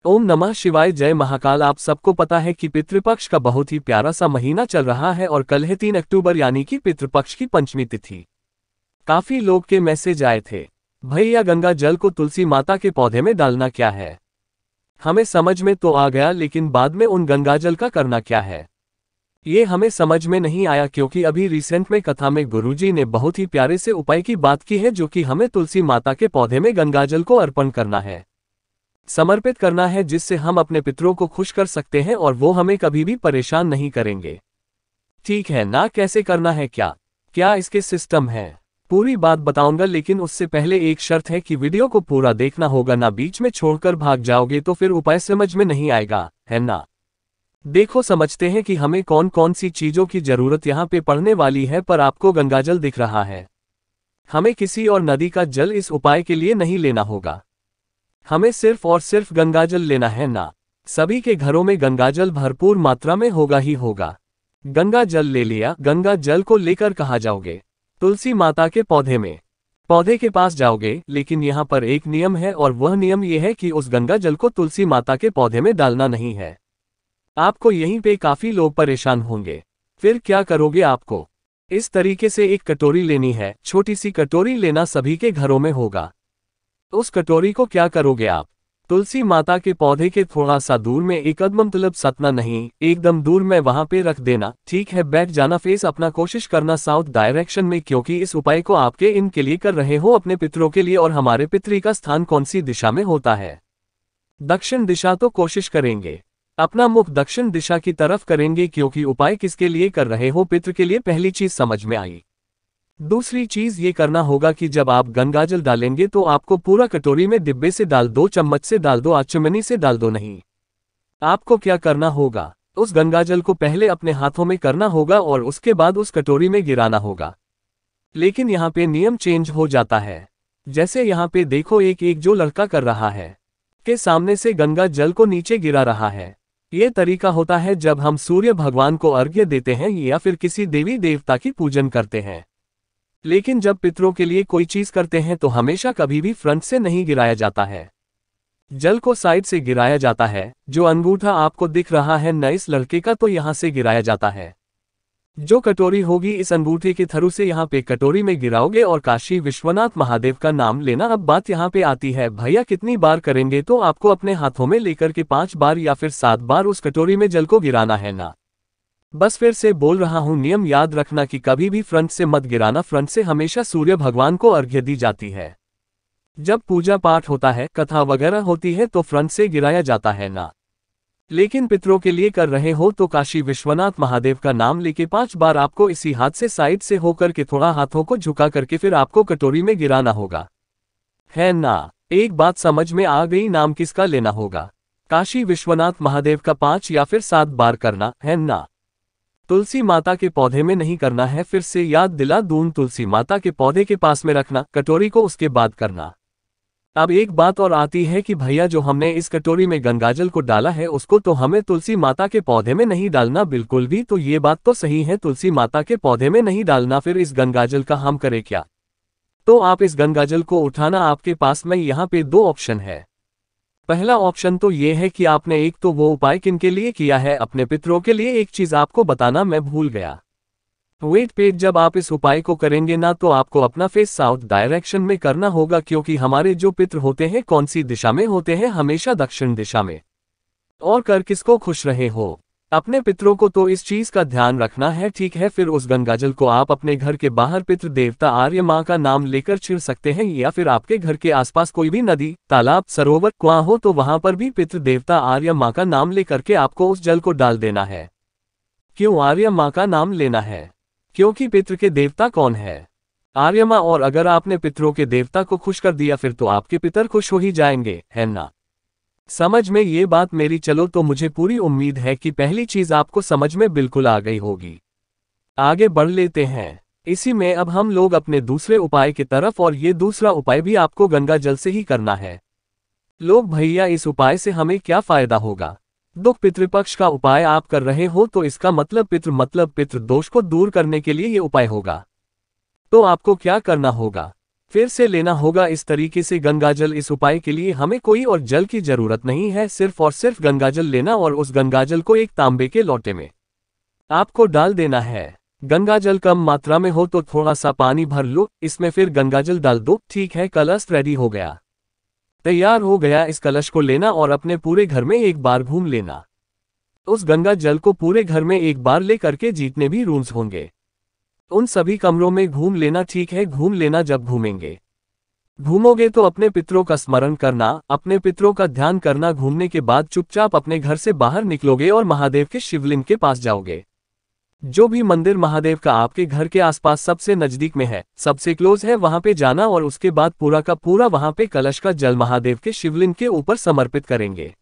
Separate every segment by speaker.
Speaker 1: ओम नमः शिवाय। जय महाकाल। आप सबको पता है कि पितृपक्ष का बहुत ही प्यारा सा महीना चल रहा है और कल है 3 अक्टूबर यानी कि पितृपक्ष की पंचमी तिथि। काफी लोग के मैसेज आए थे, भैया गंगा जल को तुलसी माता के पौधे में डालना क्या है। हमें समझ में तो आ गया, लेकिन बाद में उन गंगाजल का करना क्या है ये हमें समझ में नहीं आया, क्योंकि अभी रिसेंट में कथा में गुरुजी ने बहुत ही प्यारे से उपाय की बात की है, जो कि हमें तुलसी माता के पौधे में गंगाजल को अर्पण करना है, समर्पित करना है, जिससे हम अपने पितरों को खुश कर सकते हैं और वो हमें कभी भी परेशान नहीं करेंगे। ठीक है ना, कैसे करना है, क्या क्या इसके सिस्टम है, पूरी बात बताऊंगा। लेकिन उससे पहले एक शर्त है कि वीडियो को पूरा देखना होगा ना, बीच में छोड़कर भाग जाओगे तो फिर उपाय समझ में नहीं आएगा, है ना। देखो, समझते हैं कि हमें कौन कौन सी चीजों की जरूरत यहाँ पे पड़ने वाली है। पर आपको गंगाजल दिख रहा है, हमें किसी और नदी का जल इस उपाय के लिए नहीं लेना होगा, हमें सिर्फ और सिर्फ गंगाजल लेना है ना। सभी के घरों में गंगाजल भरपूर मात्रा में होगा ही होगा। गंगा जल ले लिया, गंगा जल को लेकर कहाँ जाओगे, तुलसी माता के पौधे में, पौधे के पास जाओगे। लेकिन यहाँ पर एक नियम है, और वह नियम यह है कि उस गंगा जल को तुलसी माता के पौधे में डालना नहीं है। आपको यहीं पे काफी लोग परेशान होंगे, फिर क्या करोगे। आपको इस तरीके से एक कटोरी लेनी है, छोटी सी कटोरी लेना, सभी के घरों में होगा। उस कटोरी को क्या करोगे आप, तुलसी माता के पौधे के थोड़ा सा दूर में, एक कदम मतलब सतना नहीं, एकदम दूर में वहां पे रख देना। ठीक है, बैठ जाना, फेस अपना कोशिश करना साउथ डायरेक्शन में, क्योंकि इस उपाय को आपके इनके लिए कर रहे हो, अपने पितरों के लिए। और हमारे पितरी का स्थान कौन सी दिशा में होता है, दक्षिण दिशा। तो कोशिश करेंगे अपना मुख दक्षिण दिशा की तरफ करेंगे, क्योंकि उपाय किसके लिए कर रहे हो, पितृ के लिए। पहली चीज समझ में आई। दूसरी चीज ये करना होगा कि जब आप गंगाजल डालेंगे तो आपको पूरा कटोरी में डिब्बे से डाल दो, चम्मच से डाल दो, आचमनी से डाल दो नहीं। आपको क्या करना होगा, उस गंगाजल को पहले अपने हाथों में करना होगा और उसके बाद उस कटोरी में गिराना होगा। लेकिन यहाँ पे नियम चेंज हो जाता है। जैसे यहाँ पे देखो, एक जो लड़का कर रहा है के सामने से गंगा जल को नीचे गिरा रहा है। ये तरीका होता है जब हम सूर्य भगवान को अर्घ्य देते हैं या फिर किसी देवी देवता की पूजन करते हैं। लेकिन जब पितरों के लिए कोई चीज करते हैं तो हमेशा कभी भी फ्रंट से नहीं गिराया जाता है, जल को साइड से गिराया जाता है। जो अंगूठा आपको दिख रहा है न इस लड़के का, तो यहां से गिराया जाता है। जो कटोरी होगी इस अंगूठे के थरू से यहाँ पे कटोरी में गिराओगे और काशी विश्वनाथ महादेव का नाम लेना। अब बात यहाँ पे आती है, भैया कितनी बार करेंगे, तो आपको अपने हाथों में लेकर के 5 बार या फिर 7 बार उस कटोरी में जल को गिराना है ना। बस फिर से बोल रहा हूं, नियम याद रखना कि कभी भी फ्रंट से मत गिराना। फ्रंट से हमेशा सूर्य भगवान को अर्घ्य दी जाती है। जब पूजा पाठ होता है, कथा वगैरह होती है, तो फ्रंट से गिराया जाता है ना। लेकिन पितरों के लिए कर रहे हो तो काशी विश्वनाथ महादेव का नाम लेके 5 बार आपको इसी हाथ से साइड से होकर के थोड़ा हाथों को झुका करके फिर आपको कटोरी में गिराना होगा, है ना। एक बात समझ में आ गई, नाम किसका लेना होगा, काशी विश्वनाथ महादेव का 5 या फिर 7 बार करना है ना। तुलसी माता के पौधे में नहीं करना है, फिर से याद दिला दूं, तुलसी माता के पौधे के पास में रखना, कटोरी को उसके बाद करना। अब एक बात और आती है कि भैया जो हमने इस कटोरी में गंगाजल को डाला है उसको तो हमें तुलसी माता के पौधे में नहीं डालना बिल्कुल भी। तो ये बात तो सही है, तुलसी माता के पौधे में नहीं डालना। फिर इस गंगाजल का हम करें क्या, तो आप इस गंगाजल को उठाना, आपके पास में यहाँ पे 2 ऑप्शन है। पहला ऑप्शन तो ये है कि आपने एक तो वो उपाय किनके लिए किया है, अपने पितरों के लिए। एक चीज आपको बताना मैं भूल गया, वेट पेट, जब आप इस उपाय को करेंगे ना तो आपको अपना फेस साउथ डायरेक्शन में करना होगा, क्योंकि हमारे जो पितर होते हैं कौन सी दिशा में होते हैं, हमेशा दक्षिण दिशा में। और कर किसको खुश रहे हो, अपने पितरों को, तो इस चीज का ध्यान रखना है, ठीक है। फिर उस गंगाजल को आप अपने घर के बाहर पितृ देवता आर्य माँ का नाम लेकर छिड़ सकते हैं, या फिर आपके घर के आसपास कोई भी नदी, तालाब, सरोवर, कुआं हो तो वहां पर भी पितृ देवता आर्य माँ का नाम लेकर के आपको उस जल को डाल देना है। क्यों आर्य माँ का नाम लेना है, क्योंकि पितृ के देवता कौन है, आर्य माँ। और अगर आपने पितरों के देवता को खुश कर दिया फिर तो आपके पितर खुश हो ही जाएंगे, है ना। समझ में ये बात मेरी। चलो, तो मुझे पूरी उम्मीद है कि पहली चीज आपको समझ में बिल्कुल आ गई होगी। आगे बढ़ लेते हैं इसी में अब हम लोग अपने दूसरे उपाय की तरफ, और ये दूसरा उपाय भी आपको गंगा जल से ही करना है। लोग, भैया इस उपाय से हमें क्या फायदा होगा, दुख पितृपक्ष का उपाय आप कर रहे हो तो इसका मतलब पितृ दोष को दूर करने के लिए ये उपाय होगा। तो आपको क्या करना होगा, फिर से लेना होगा इस तरीके से गंगाजल। इस उपाय के लिए हमें कोई और जल की जरूरत नहीं है, सिर्फ और सिर्फ गंगाजल लेना और उस गंगाजल को एक तांबे के लोटे में आपको डाल देना है। गंगाजल कम मात्रा में हो तो थोड़ा सा पानी भर लो, इसमें फिर गंगाजल डाल दो। ठीक है, कलश रेडी हो गया, तैयार हो गया। इस कलश को लेना और अपने पूरे घर में एक बार घूम लेना। उस गंगा जल को पूरे घर में एक बार ले करके जितने भी रूम्स होंगे उन सभी कमरों में घूम लेना। ठीक है, घूम लेना। जब घूमोगे तो अपने पितरों का स्मरण करना, अपने पितरों का ध्यान करना। घूमने के बाद चुपचाप अपने घर से बाहर निकलोगे और महादेव के शिवलिंग के पास जाओगे। जो भी मंदिर महादेव का आपके घर के आसपास सबसे नजदीक में है, सबसे क्लोज है, वहां पे जाना और उसके बाद पूरा का पूरा वहां पे कलश का जल महादेव के शिवलिंग के ऊपर समर्पित करेंगे।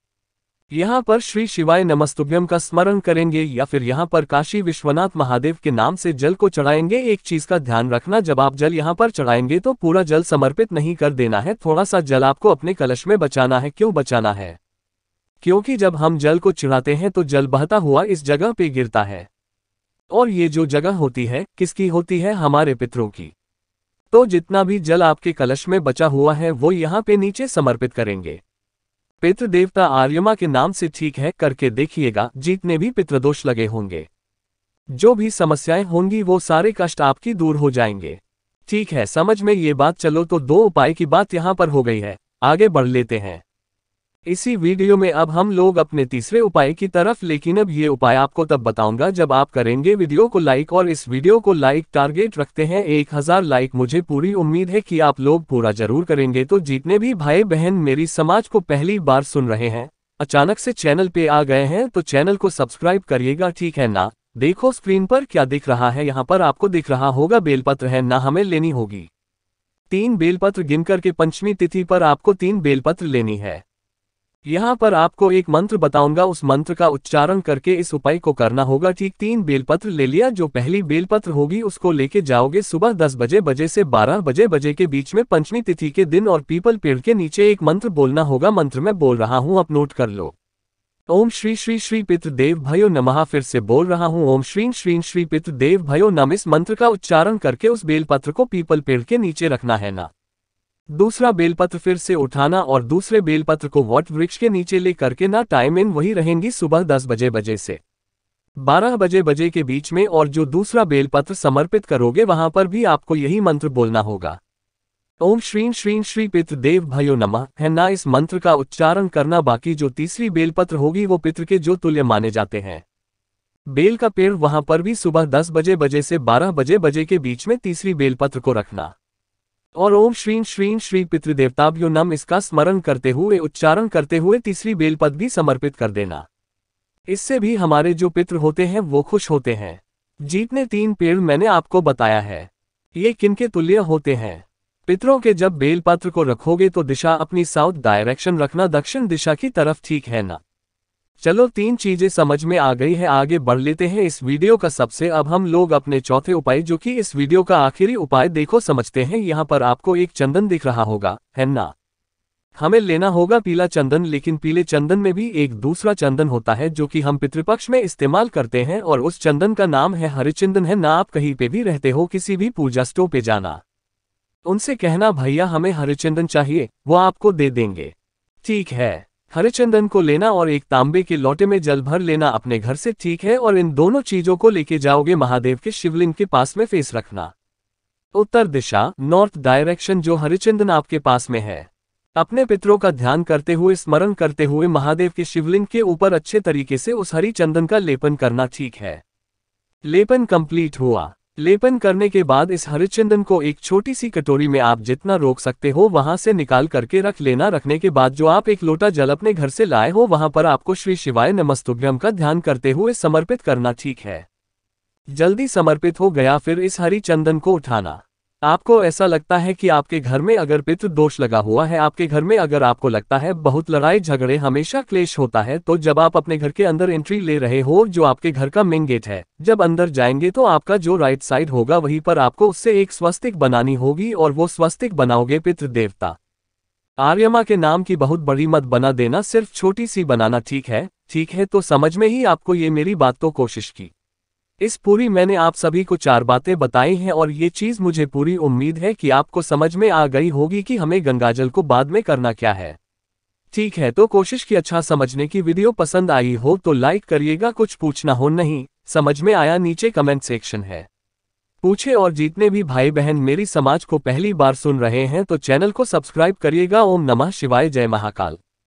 Speaker 1: यहाँ पर श्री शिवाय नमस्तुभ्यम का स्मरण करेंगे या फिर यहाँ पर काशी विश्वनाथ महादेव के नाम से जल को चढ़ाएंगे। एक चीज का ध्यान रखना, जब आप जल यहाँ पर चढ़ाएंगे तो पूरा जल समर्पित नहीं कर देना है, थोड़ा सा जल आपको अपने कलश में बचाना है। क्यों बचाना है? क्योंकि जब हम जल को चढ़ाते हैं तो जल बहता हुआ इस जगह पे गिरता है, और ये जो जगह होती है किसकी होती है? हमारे पितरों की। तो जितना भी जल आपके कलश में बचा हुआ है वो यहाँ पे नीचे समर्पित करेंगे पितृ देवता आर्यमा के नाम से। ठीक है, करके देखिएगा। जितने भी पितृदोष लगे होंगे, जो भी समस्याएं होंगी, वो सारे कष्ट आपकी दूर हो जाएंगे। ठीक है, समझ में ये बात? चलो तो 2 उपाय की बात यहाँ पर हो गई है, आगे बढ़ लेते हैं इसी वीडियो में। अब हम लोग अपने तीसरे उपाय की तरफ, लेकिन अब ये उपाय आपको तब बताऊंगा जब आप करेंगे वीडियो को लाइक। और इस वीडियो को लाइक टारगेट रखते हैं 1000 लाइक। मुझे पूरी उम्मीद है कि आप लोग पूरा जरूर करेंगे। तो जितने भी भाई बहन मेरी समाज को पहली बार सुन रहे हैं, अचानक से चैनल पे आ गए हैं, तो चैनल को सब्सक्राइब करिएगा, ठीक है ना। देखो स्क्रीन पर क्या दिख रहा है, यहाँ पर आपको दिख रहा होगा बेलपत्र है ना, हमें लेनी होगी 3 बेलपत्र। गिनकर के पंचमी तिथि पर आपको 3 बेलपत्र लेनी है। यहाँ पर आपको एक मंत्र बताऊंगा, उस मंत्र का उच्चारण करके इस उपाय को करना होगा। ठीक, 3 बेलपत्र ले लिया। जो पहली बेलपत्र होगी उसको लेके जाओगे सुबह 10 बजे से 12 बजे के बीच में पंचमी तिथि के दिन, और पीपल पेड़ के नीचे एक मंत्र बोलना होगा। मंत्र मैं बोल रहा हूँ, आप नोट कर लो। ओम श्री श्री श्री पितृदेव भयो नमः। फिर से बोल रहा हूँ, ओम श्री श्री श्री पितृदेव भयो नमः। इस मंत्र का उच्चारण करके उस बेलपत्र को पीपल पेड़ के नीचे रखना है ना। दूसरा बेलपत्र फिर से उठाना और दूसरे बेलपत्र को वट वृक्ष के नीचे ले करके ना, टाइम इन वही रहेंगी सुबह 10 बजे से 12 बजे के बीच में। और जो दूसरा बेलपत्र समर्पित करोगे वहां पर भी आपको यही मंत्र बोलना होगा, ओम श्रीं श्रीं श्री पितृदेव भयो नमः, है ना। इस मंत्र का उच्चारण करना। बाकी जो तीसरी बेलपत्र होगी वो पितृ के जो तुल्य माने जाते हैं। बेल का पेड़ वहां पर भी सुबह 10 बजे से 12 बजे के बीच में तीसरी बेलपत्र को रखना, और ओम श्रीं श्रीं श्री पितृदेवताभ्यो नमः इसका स्मरण करते हुए, उच्चारण करते हुए तीसरी बेलपत्र भी समर्पित कर देना। इससे भी हमारे जो पितृ होते हैं वो खुश होते हैं। जितने 3 पेड़ मैंने आपको बताया है ये किनके तुल्य होते हैं? पितरों के। जब बेलपत्र को रखोगे तो दिशा अपनी साउथ डायरेक्शन रखना, दक्षिण दिशा की तरफ, ठीक है ना। चलो 3 चीजें समझ में आ गई है, आगे बढ़ लेते हैं इस वीडियो का सबसे। अब हम लोग अपने चौथे उपाय, जो कि इस वीडियो का आखिरी उपाय, देखो समझते हैं। यहाँ पर आपको एक चंदन दिख रहा होगा, है ना। हमें लेना होगा पीला चंदन, लेकिन पीले चंदन में भी एक दूसरा चंदन होता है जो कि हम पितृपक्ष में इस्तेमाल करते हैं, और उस चंदन का नाम है हरिचंदन, है ना। आप कहीं पे भी रहते हो, किसी भी पूजा स्टोर पे जाना, उनसे कहना भैया हमें हरिचंदन चाहिए, वो आपको दे देंगे, ठीक है। हरिचंदन को लेना और एक तांबे के लोटे में जल भर लेना अपने घर से, ठीक है। और इन दोनों चीजों को लेके जाओगे महादेव के शिवलिंग के पास में, फेस रखना उत्तर दिशा, नॉर्थ डायरेक्शन, जो हरिचंदन आपके पास में है। अपने पितरों का ध्यान करते हुए, स्मरण करते हुए महादेव के शिवलिंग के ऊपर अच्छे तरीके से उस हरिचंदन का लेपन करना, ठीक है। लेपन कंप्लीट हुआ। लेपन करने के बाद इस हरिचंदन को एक छोटी सी कटोरी में आप जितना रोक सकते हो वहां से निकाल करके रख लेना। रखने के बाद जो आप एक लोटा जल अपने घर से लाए हो वहां पर आपको श्री शिवाय नमस्तुभ्यम का ध्यान करते हुए समर्पित करना, ठीक है। जल्दी समर्पित हो गया, फिर इस हरिचंदन को उठाना। आपको ऐसा लगता है कि आपके घर में अगर पितृ दोष लगा हुआ है, आपके घर में अगर आपको लगता है बहुत लड़ाई झगड़े, हमेशा क्लेश होता है, तो जब आप अपने घर के अंदर एंट्री ले रहे हो, जो आपके घर का मेन गेट है, जब अंदर जाएंगे तो आपका जो राइट साइड होगा वहीं पर आपको उससे एक स्वस्तिक बनानी होगी, और वो स्वस्तिक बनाओगे पितृ देवता आर्यमा के नाम की। बहुत बड़ी मत बना देना, सिर्फ छोटी सी बनाना, ठीक है। ठीक है, तो समझ में ही आपको ये मेरी बात तो कोशिश की। इस पूरी मैंने आप सभी को 4 बातें बताई हैं और ये चीज़ मुझे पूरी उम्मीद है कि आपको समझ में आ गई होगी कि हमें गंगाजल को बाद में करना क्या है। ठीक है, तो कोशिश की अच्छा समझने की वीडियो पसंद आई हो तो लाइक करिएगा। कुछ पूछना हो नहीं समझ में आया नीचे कमेंट सेक्शन है, पूछे। और जितने भी भाई बहन मेरी समाज को पहली बार सुन रहे हैं तो चैनल को सब्सक्राइब करिएगा। ओम नमः शिवाय, जय महाकाल।